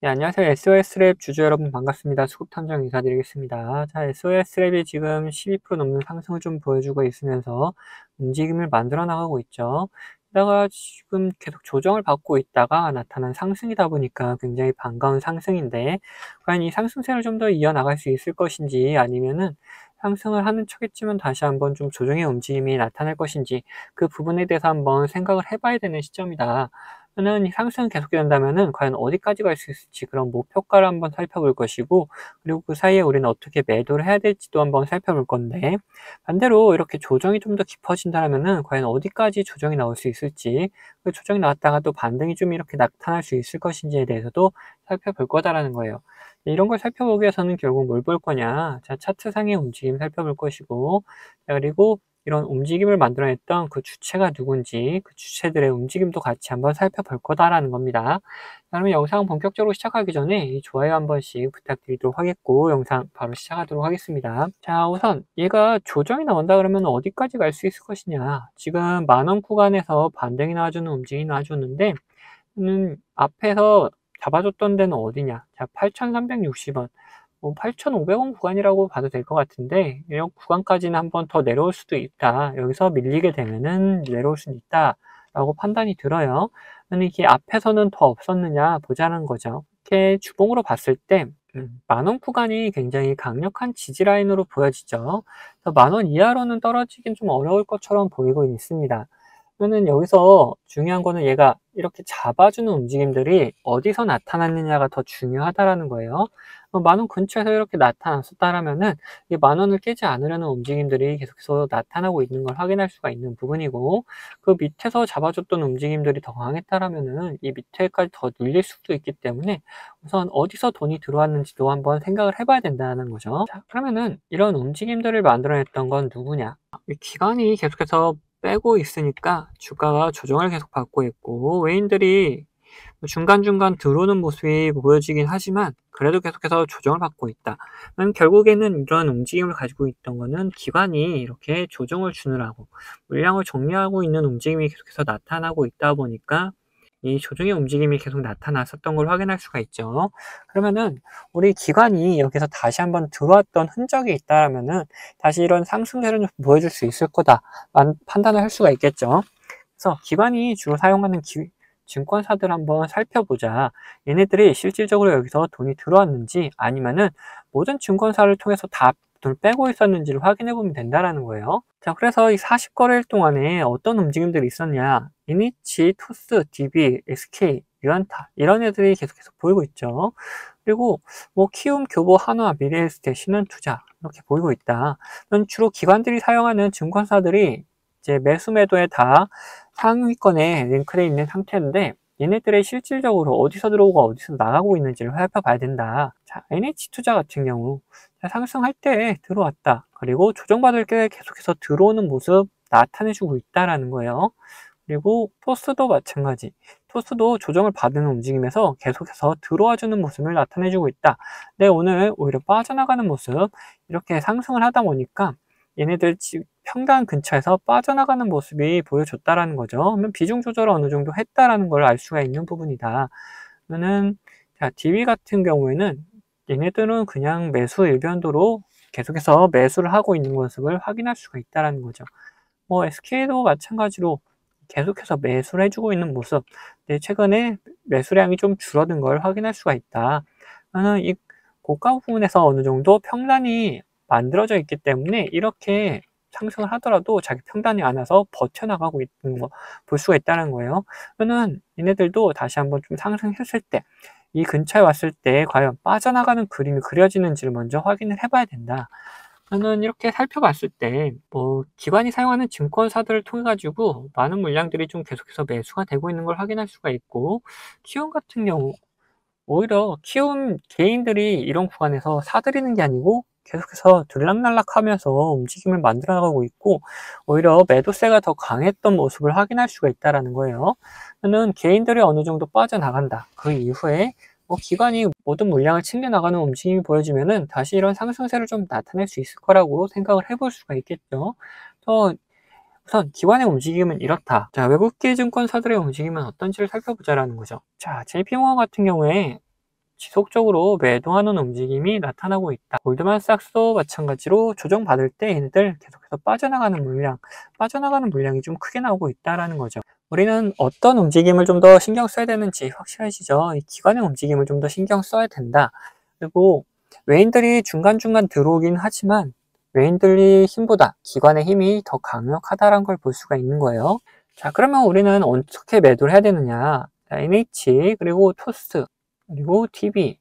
네, 안녕하세요. SOS랩 주주 여러분 반갑습니다. 수급 탐정 인사드리겠습니다. 자, SOS랩이 지금 12% 넘는 상승을 좀 보여주고 있으면서 움직임을 만들어 나가고 있죠. 게다가 지금 계속 조정을 받고 있다가 나타난 상승이다 보니까 굉장히 반가운 상승인데, 과연 이 상승세를 좀 더 이어나갈 수 있을 것인지, 아니면은 상승을 하는 척했지만 다시 한번 좀 조정의 움직임이 나타날 것인지, 그 부분에 대해서 한번 생각을 해봐야 되는 시점이다. 저는 상승 계속된다면은 과연 어디까지 갈 수 있을지 그런 목표가를 한번 살펴볼 것이고, 그리고 그 사이에 우리는 어떻게 매도를 해야 될지도 한번 살펴볼 건데, 반대로 이렇게 조정이 좀 더 깊어진다면은 과연 어디까지 조정이 나올 수 있을지, 그 조정이 나왔다가 또 반등이 좀 이렇게 나타날 수 있을 것인지에 대해서도 살펴볼 거다라는 거예요. 이런 걸 살펴보기 위해서는 결국 뭘 볼 거냐? 자, 차트상의 움직임 살펴볼 것이고, 자, 그리고 이런 움직임을 만들어냈던 그 주체가 누군지, 그 주체들의 움직임도 같이 한번 살펴볼 거다라는 겁니다. 그러면 영상 본격적으로 시작하기 전에 이 좋아요 한 번씩 부탁드리도록 하겠고, 영상 바로 시작하도록 하겠습니다. 자, 우선 얘가 조정이 나온다 그러면 어디까지 갈 수 있을 것이냐? 지금 만원 구간에서 반등이 나와주는 움직임이 나와줬는데, 앞에서 잡아줬던 데는 어디냐? 자, 8,360원. 8,500원 구간이라고 봐도 될 것 같은데, 이 구간까지는 한번 더 내려올 수도 있다. 여기서 밀리게 되면은 내려올 수는 있다. 라고 판단이 들어요. 근데 이게 앞에서는 더 없었느냐 보자는 거죠. 이렇게 주봉으로 봤을 때, 만원 구간이 굉장히 강력한 지지라인으로 보여지죠. 만원 이하로는 떨어지긴 좀 어려울 것처럼 보이고 있습니다. 그러면 여기서 중요한 거는 얘가 이렇게 잡아주는 움직임들이 어디서 나타났느냐가 더 중요하다라는 거예요. 만원 근처에서 이렇게 나타났었다라면은 이 만원을 깨지 않으려는 움직임들이 계속해서 나타나고 있는 걸 확인할 수가 있는 부분이고, 그 밑에서 잡아줬던 움직임들이 더 강했다라면은 이 밑에까지 더 눌릴 수도 있기 때문에 우선 어디서 돈이 들어왔는지도 한번 생각을 해봐야 된다는 거죠. 자, 그러면은 이런 움직임들을 만들어냈던 건 누구냐? 이 기관이 계속해서 빼고 있으니까 주가가 조정을 계속 받고 있고, 외인들이 중간중간 들어오는 모습이 보여지긴 하지만 그래도 계속해서 조정을 받고 있다. 결국에는 이런 움직임을 가지고 있던 거는 기관이 이렇게 조정을 주느라고 물량을 정리하고 있는 움직임이 계속해서 나타나고 있다 보니까 이 조정의 움직임이 계속 나타났었던 걸 확인할 수가 있죠. 그러면은 우리 기관이 여기서 다시 한번 들어왔던 흔적이 있다면은 다시 이런 상승세를 좀 보여줄 수 있을 거다 판단을 할 수가 있겠죠. 그래서 기관이 주로 사용하는 증권사들 한번 살펴보자. 얘네들이 실질적으로 여기서 돈이 들어왔는지, 아니면은 모든 증권사를 통해서 다 돈을 빼고 있었는지를 확인해 보면 된다라는 거예요. 자, 그래서 이 40거래일 동안에 어떤 움직임들이 있었냐? 이니치, 토스, DB, SK, 유안타 이런 애들이 계속해서 보이고 있죠. 그리고 키움, 교보, 한화, 미래에스테, 신한투자 이렇게 보이고 있다. 주로 기관들이 사용하는 증권사들이 이제 매수 매도에 다 상위권에 링크되어 있는 상태인데, 얘네들의 실질적으로 어디서 들어오고 어디서 나가고 있는지를 살펴봐야 된다. 자, NH투자 같은 경우 상승할 때 들어왔다. 그리고 조정받을 때 계속해서 들어오는 모습 나타내주고 있다라는 거예요. 그리고 토스도 마찬가지. 토스도 조정을 받는 움직임에서 계속해서 들어와주는 모습을 나타내주고 있다. 근데 오늘 오히려 빠져나가는 모습, 이렇게 상승을 하다 보니까 얘네들 평단 근처에서 빠져나가는 모습이 보여줬다라는 거죠. 그러면 비중 조절을 어느 정도 했다라는 걸 알 수가 있는 부분이다. 그러면은 자, DB 같은 경우에는 얘네들은 그냥 매수 일변도로 계속해서 매수를 하고 있는 모습을 확인할 수가 있다라는 거죠. SK도 마찬가지로 계속해서 매수를 해주고 있는 모습. 근데 최근에 매수량이 좀 줄어든 걸 확인할 수가 있다. 저는 이 고가 부분에서 어느 정도 평단이 만들어져 있기 때문에 이렇게 상승을 하더라도 자기 평단이 안 와서 버텨나가고 있는 거 볼 수가 있다는 거예요. 저는 얘네들도 다시 한번 좀 상승했을 때, 이 근처에 왔을 때 과연 빠져나가는 그림이 그려지는지를 먼저 확인을 해봐야 된다. 저는 이렇게 살펴봤을 때, 기관이 사용하는 증권사들을 통해 가지고 많은 물량들이 좀 계속해서 매수가 되고 있는 걸 확인할 수가 있고, 키움 같은 경우 오히려 키움 개인들이 이런 구간에서 사들이는 게 아니고 계속해서 들락날락하면서 움직임을 만들어 나가고 있고, 오히려 매도세가 더 강했던 모습을 확인할 수가 있다라는 거예요. 저는 개인들이 어느 정도 빠져나간다. 그 이후에 기관이 모든 물량을 챙겨나가는 움직임이 보여지면은 다시 이런 상승세를 좀 나타낼 수 있을 거라고 생각을 해볼 수가 있겠죠. 또 우선 기관의 움직임은 이렇다. 자, 외국계 증권사들의 움직임은 어떤지를 살펴보자라는 거죠. 자, JP모건 같은 경우에 지속적으로 매도하는 움직임이 나타나고 있다. 골드만삭스도 마찬가지로 조정받을 때 얘네들 계속해서 빠져나가는 물량이 좀 크게 나오고 있다라는 거죠. 우리는 어떤 움직임을 좀 더 신경 써야 되는지 확실하시죠? 이 기관의 움직임을 좀 더 신경 써야 된다. 그리고 외인들이 중간중간 들어오긴 하지만 외인들의 힘보다 기관의 힘이 더 강력하다는 걸 볼 수가 있는 거예요. 자, 그러면 우리는 어떻게 매도를 해야 되느냐? 자, NH, 그리고 토스, 그리고 DB.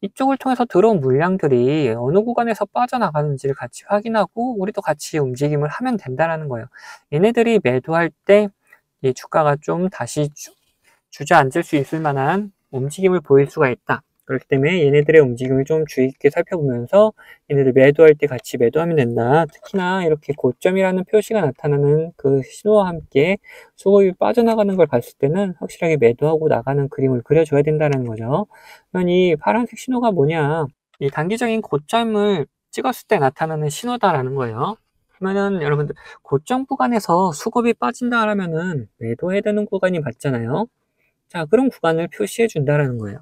이쪽을 통해서 들어온 물량들이 어느 구간에서 빠져나가는지를 같이 확인하고 우리도 같이 움직임을 하면 된다는 거예요. 얘네들이 매도할 때 이 주가가 좀 다시 주저앉을 수 있을 만한 움직임을 보일 수가 있다. 그렇기 때문에 얘네들의 움직임을 좀 주의 깊게 살펴보면서 얘네들 매도할 때 같이 매도하면 된다. 특히나 이렇게 고점이라는 표시가 나타나는 그 신호와 함께 수급이 빠져나가는 걸 봤을 때는 확실하게 매도하고 나가는 그림을 그려줘야 된다는 거죠. 그러면 이 파란색 신호가 뭐냐? 이 단기적인 고점을 찍었을 때 나타나는 신호다라는 거예요. 그러면은 여러분들 고점 구간에서 수급이 빠진다라면은 매도해야 되는 구간이 맞잖아요. 자, 그런 구간을 표시해 준다라는 거예요.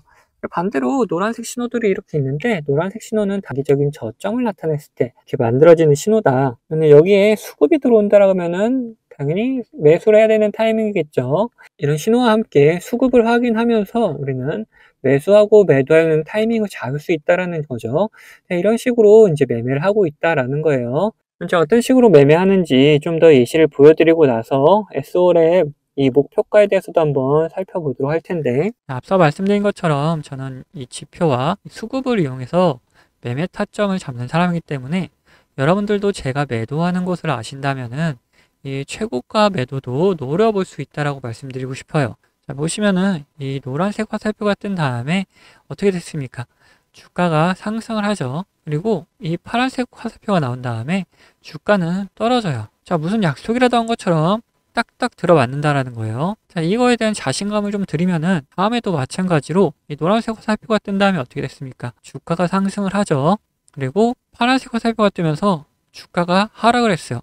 반대로 노란색 신호들이 이렇게 있는데 노란색 신호는 단기적인 저점을 나타냈을 때 이렇게 만들어지는 신호다. 근데 여기에 수급이 들어온다라고 하면은 당연히 매수를 해야 되는 타이밍이겠죠. 이런 신호와 함께 수급을 확인하면서 우리는 매수하고 매도하는 타이밍을 잡을 수 있다라는 거죠. 이런 식으로 이제 매매를 하고 있다라는 거예요. 이제 어떤 식으로 매매하는지 좀 더 예시를 보여드리고 나서 SO랩 이 목표가에 대해서도 한번 살펴보도록 할 텐데, 앞서 말씀드린 것처럼 저는 이 지표와 수급을 이용해서 매매 타점을 잡는 사람이기 때문에 여러분들도 제가 매도하는 곳을 아신다면은 이 최고가 매도도 노려볼 수 있다라고 말씀드리고 싶어요. 자, 보시면은 이 노란색 화살표가 뜬 다음에 어떻게 됐습니까? 주가가 상승을 하죠. 그리고 이 파란색 화살표가 나온 다음에 주가는 떨어져요. 자, 무슨 약속이라도 한 것처럼 딱딱 들어맞는다라는 거예요. 자, 이거에 대한 자신감을 좀 드리면은 다음에도 마찬가지로 이 노란색 화살표가 뜬 다음에 어떻게 됐습니까? 주가가 상승을 하죠. 그리고 파란색 화살표가 뜨면서 주가가 하락을 했어요.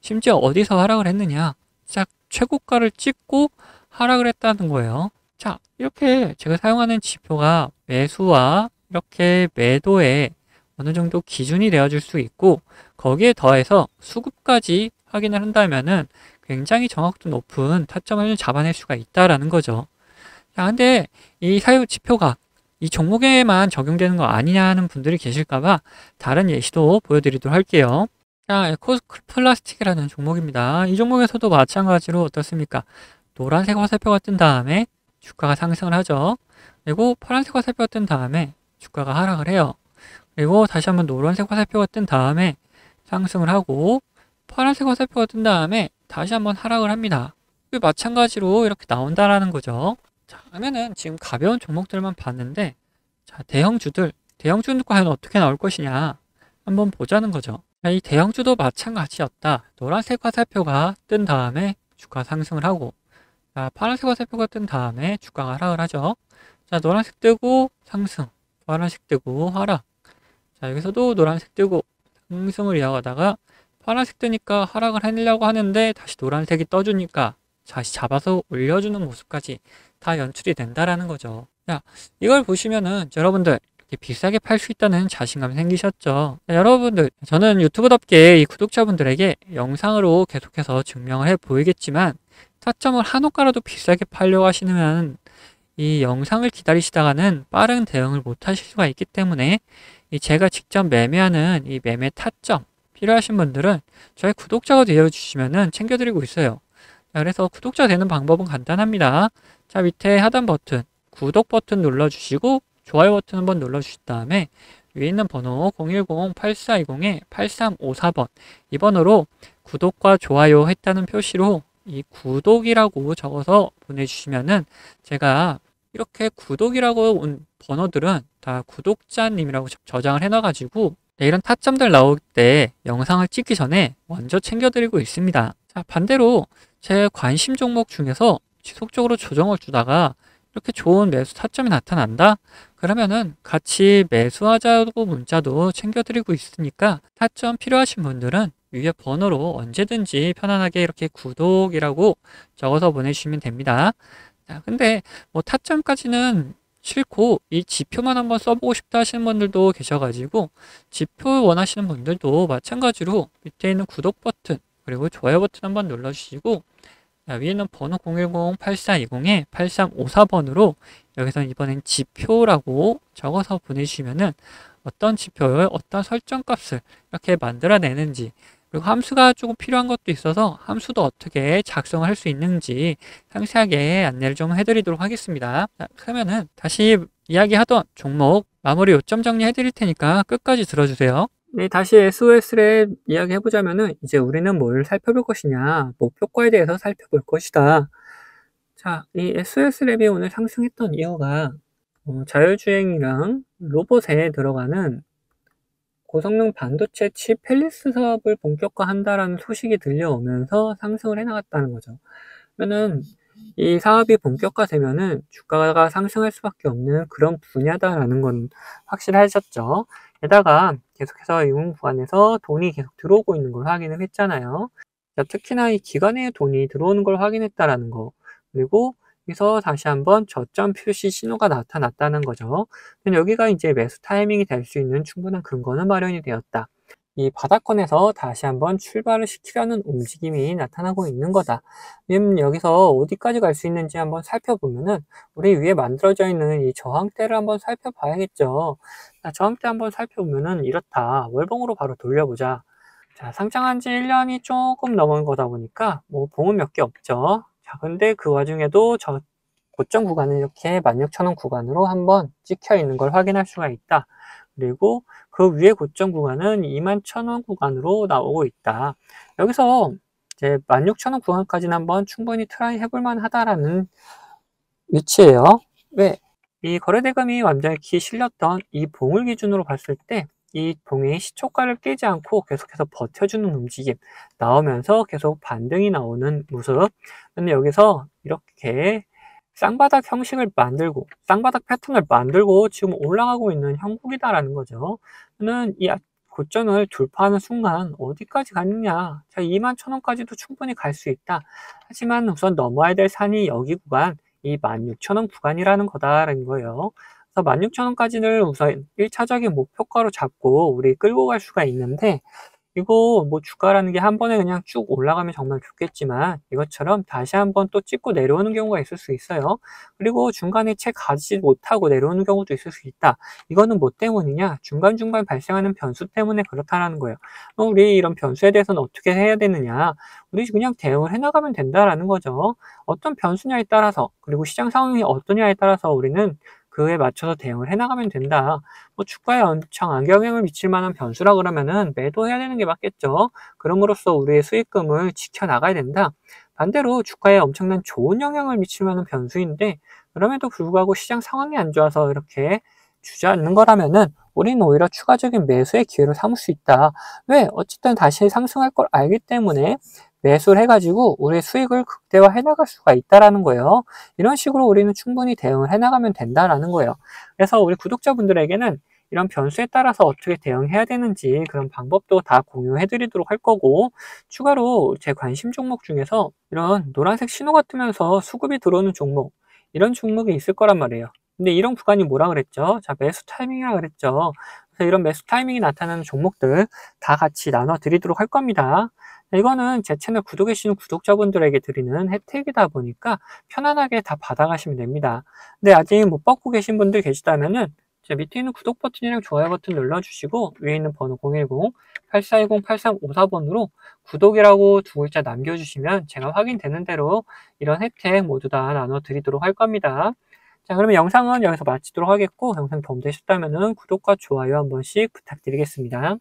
심지어 어디서 하락을 했느냐? 딱 최고가를 찍고 하락을 했다는 거예요. 자, 이렇게 제가 사용하는 지표가 매수와 이렇게 매도에 어느 정도 기준이 되어줄 수 있고 거기에 더해서 수급까지 확인을 한다면은 굉장히 정확도 높은 타점을 잡아낼 수가 있다라는 거죠. 자, 근데 이 사유 지표가 이 종목에만 적용되는 거 아니냐는 분들이 계실까봐 다른 예시도 보여드리도록 할게요. 자, 에코플라스틱이라는 종목입니다. 이 종목에서도 마찬가지로 어떻습니까? 노란색 화살표가 뜬 다음에 주가가 상승을 하죠. 그리고 파란색 화살표가 뜬 다음에 주가가 하락을 해요. 그리고 다시 한번 노란색 화살표가 뜬 다음에 상승을 하고 파란색 화살표가 뜬 다음에 다시 한번 하락을 합니다. 마찬가지로 이렇게 나온다라는 거죠. 자, 그러면은 지금 가벼운 종목들만 봤는데, 자, 대형주는 과연 어떻게 나올 것이냐 한번 보자는 거죠. 자, 이 대형주도 마찬가지였다. 노란색 화살표가 뜬 다음에 주가 상승을 하고, 자, 파란색 화살표가 뜬 다음에 주가가 하락을 하죠. 자, 노란색 뜨고 상승, 파란색 뜨고 하락. 자, 여기서도 노란색 뜨고 상승을 이어가다가 파란색 뜨니까 하락을 하려고 하는데 다시 노란색이 떠주니까 다시 잡아서 올려주는 모습까지 다 연출이 된다라는 거죠. 자, 이걸 보시면은 여러분들 이렇게 비싸게 팔 수 있다는 자신감이 생기셨죠. 자, 여러분들, 저는 유튜브답게 이 구독자분들에게 영상으로 계속해서 증명을 해 보이겠지만 타점을 한 호가라도 비싸게 팔려고 하시면 이 영상을 기다리시다가는 빠른 대응을 못 하실 수가 있기 때문에 이 제가 직접 매매하는 이 매매 타점 필요하신 분들은 저희 구독자가 되어주시면은 챙겨드리고 있어요. 자, 그래서 구독자 되는 방법은 간단합니다. 자, 밑에 하단 버튼, 구독 버튼 눌러주시고 좋아요 버튼 한번 눌러주신 다음에 위에 있는 번호 010-8420-8354번 이 번호로 구독과 좋아요 했다는 표시로 이 구독이라고 적어서 보내주시면은 제가 이렇게 구독이라고 온 번호들은 다 구독자님이라고 저장을 해놔가지고 이런 타점들 나올 때 영상을 찍기 전에 먼저 챙겨드리고 있습니다. 자, 반대로 제 관심 종목 중에서 지속적으로 조정을 주다가 이렇게 좋은 매수 타점이 나타난다? 그러면은 같이 매수하자고 문자도 챙겨드리고 있으니까 타점 필요하신 분들은 위에 번호로 언제든지 편안하게 이렇게 구독이라고 적어서 보내주시면 됩니다. 자, 근데 뭐 타점까지는 싫고 이 지표만 한번 써보고 싶다 하시는 분들도 계셔가지고 지표 원하시는 분들도 마찬가지로 밑에 있는 구독 버튼 그리고 좋아요 버튼 한번 눌러주시고 위에는 번호 010-8420-8354번으로 여기서 이번엔 지표라고 적어서 보내주시면은 어떤 지표를 어떤 설정값을 이렇게 만들어내는지 그리고 함수가 조금 필요한 것도 있어서 함수도 어떻게 작성할 수 있는지 상세하게 안내를 좀 해드리도록 하겠습니다. 자, 그러면은 다시 이야기하던 종목 마무리 요점 정리해 드릴 테니까 끝까지 들어주세요. 네, 다시 SOS랩 이야기 해보자면은 이제 우리는 뭘 살펴볼 것이냐, 목표가에 대해서 살펴볼 것이다. 자, 이 SOS랩이 오늘 상승했던 이유가 자율주행이랑 로봇에 들어가는 고성능 반도체 칩 펠리스 사업을 본격화한다라는 소식이 들려오면서 상승을 해나갔다는 거죠. 그러면은 이 사업이 본격화되면은 주가가 상승할 수밖에 없는 그런 분야다라는 건 확실해졌죠. 게다가 계속해서 이 구간에서 돈이 계속 들어오고 있는 걸 확인을 했잖아요. 자, 특히나 이 기관에 돈이 들어오는 걸 확인했다라는 거. 그리고 여기서 다시 한번 저점 표시 신호가 나타났다는 거죠. 여기가 이제 매수 타이밍이 될 수 있는 충분한 근거는 마련이 되었다. 이 바닥권에서 다시 한번 출발을 시키려는 움직임이 나타나고 있는 거다. 여기서 어디까지 갈 수 있는지 한번 살펴보면은 우리 위에 만들어져 있는 이 저항대를 한번 살펴봐야겠죠. 자, 저항대 한번 살펴보면은 이렇다. 월봉으로 바로 돌려보자. 자, 상장한 지 1년이 조금 넘은 거다 보니까 뭐 봉은 몇 개 없죠. 자, 근데 그 와중에도 저 고점 구간은 이렇게 16,000원 구간으로 한번 찍혀 있는 걸 확인할 수가 있다. 그리고 그 위에 고점 구간은 21,000원 구간으로 나오고 있다. 여기서 이제 16,000원 구간까지는 한번 충분히 트라이 해볼 만하다라는 위치예요. 왜? 이 거래대금이 완전히 실렸던 이 봉을 기준으로 봤을 때 이 봉이 시초가를 깨지 않고 계속해서 버텨주는 움직임 나오면서 계속 반등이 나오는 모습. 근데 여기서 이렇게 쌍바닥 형식을 만들고 쌍바닥 패턴을 만들고 지금 올라가고 있는 형국이다라는 거죠. 저는 이 고점을 돌파하는 순간 어디까지 가느냐. 자, 21,000원까지도 충분히 갈 수 있다. 하지만 우선 넘어야 될 산이 여기 구간, 이 16,000원 구간이라는 거다라는 거예요. 그래서 16,000원까지는 우선 1차적인 목표가로 잡고 우리 끌고 갈 수가 있는데 이거 뭐 주가라는 게 한 번에 그냥 쭉 올라가면 정말 좋겠지만 이것처럼 다시 한번 또 찍고 내려오는 경우가 있을 수 있어요. 그리고 중간에 채 가지 못하고 내려오는 경우도 있을 수 있다. 이거는 뭐 때문이냐? 중간중간 발생하는 변수 때문에 그렇다라는 거예요. 우리 이런 변수에 대해서는 어떻게 해야 되느냐? 우리 그냥 대응을 해나가면 된다라는 거죠. 어떤 변수냐에 따라서 그리고 시장 상황이 어떠냐에 따라서 우리는 그에 맞춰서 대응을 해나가면 된다. 뭐 주가에 엄청 악영향을 미칠 만한 변수라 그러면은 매도해야 되는 게 맞겠죠. 그럼으로써 우리의 수익금을 지켜나가야 된다. 반대로 주가에 엄청난 좋은 영향을 미칠 만한 변수인데 그럼에도 불구하고 시장 상황이 안 좋아서 이렇게 주저앉는 거라면은 우리는 오히려 추가적인 매수의 기회를 삼을 수 있다. 왜? 어쨌든 다시 상승할 걸 알기 때문에 매수를 해가지고 우리의 수익을 극대화해 나갈 수가 있다라는 거예요. 이런 식으로 우리는 충분히 대응을 해나가면 된다라는 거예요. 그래서 우리 구독자분들에게는 이런 변수에 따라서 어떻게 대응해야 되는지 그런 방법도 다 공유해 드리도록 할 거고 추가로 제 관심 종목 중에서 이런 노란색 신호가 뜨면서 수급이 들어오는 종목 이런 종목이 있을 거란 말이에요. 근데 이런 구간이 뭐라 그랬죠? 자, 매수 타이밍이라 그랬죠. 그래서 이런 매수 타이밍이 나타나는 종목들 다 같이 나눠 드리도록 할 겁니다. 이거는 제 채널 구독해 주시는 구독자분들에게 드리는 혜택이다 보니까 편안하게 다 받아가시면 됩니다. 근데 아직 못 받고 계신 분들 계시다면은 제 밑에 있는 구독 버튼이랑 좋아요 버튼 눌러주시고 위에 있는 번호 010-8420-8354번으로 구독이라고 두 글자 남겨주시면 제가 확인되는 대로 이런 혜택 모두 다 나눠드리도록 할 겁니다. 자, 그러면 영상은 여기서 마치도록 하겠고 영상 도움되셨다면 구독과 좋아요 한 번씩 부탁드리겠습니다.